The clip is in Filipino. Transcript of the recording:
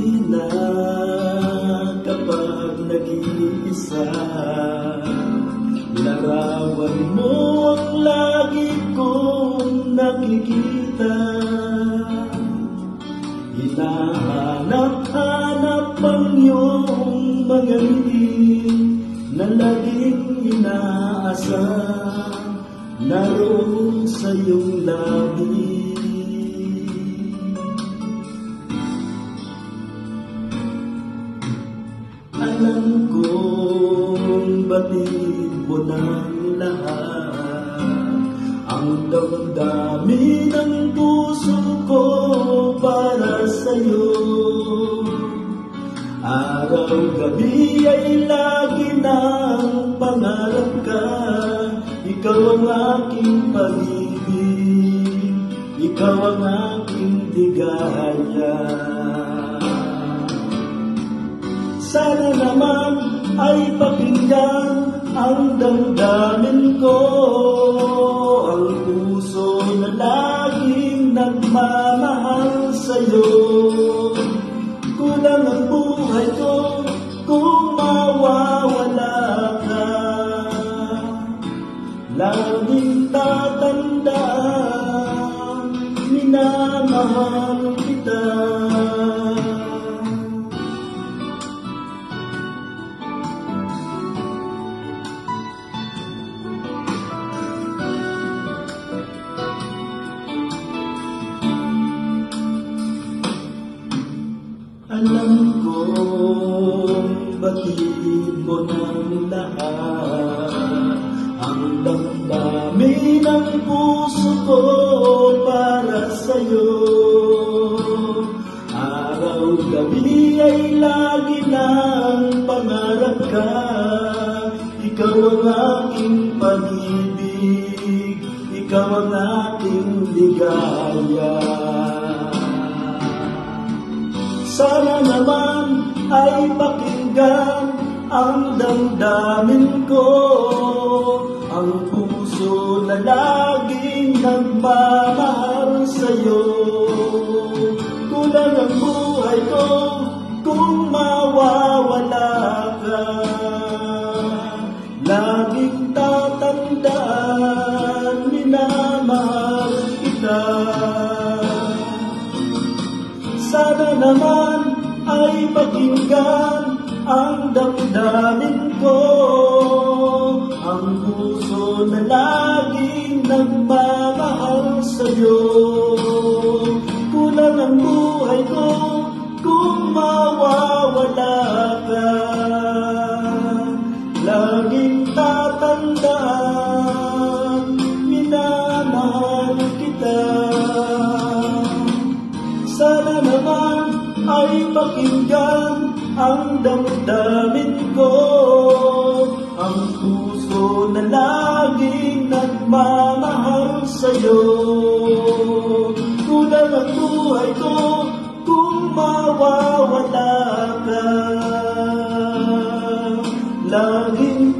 mahina kapag nag-iisa. Larawan mo ang lagi kong nakikita. Hinahanap-hanap ang iyong mga ngiti na laging inaasam naroon sa iyong labi. Alam kong batid mo ng lahat ang damdamin ng puso ko para sa'yo. Araw-gabi ay lagi ng pangarap ka. Ikaw ang aking pag-ibig, ikaw ang aking ligaya. Sana naman ay pakinggan ang damdamin ko, ang puso na laging nagmamahal sa'yo. Kulang ang buhay ko kung mawawala ka. Laging tatandaan, minamahal kita. Alam kong batid mo ng lahat ang damdamin ng puso ko para sa'yo. Araw-gabi ay lagi ng pangarap ka. Ikaw ang aking pag-ibig, ikaw ang aking ligaya. Sana naman ay pakinggan ang damdamin ko, ang puso na laging nagmamahal sa'yo. Kulang ang buhay ko kung mawawala ka. Laging tatandaan, minamahal kita. Sana naman ay pakinggan ang damdamin ko, ang puso na laging nagmamahal sa'yo. Kulang ang buhay ko kung mawawala ka. Laging tatandaan, minamahal kita. Sana naman ay pakinggan ang damdamin ko, ang puso na laging nagmamahal sa'yo. Kulang ang buhay ko kung mawawala ka. Laging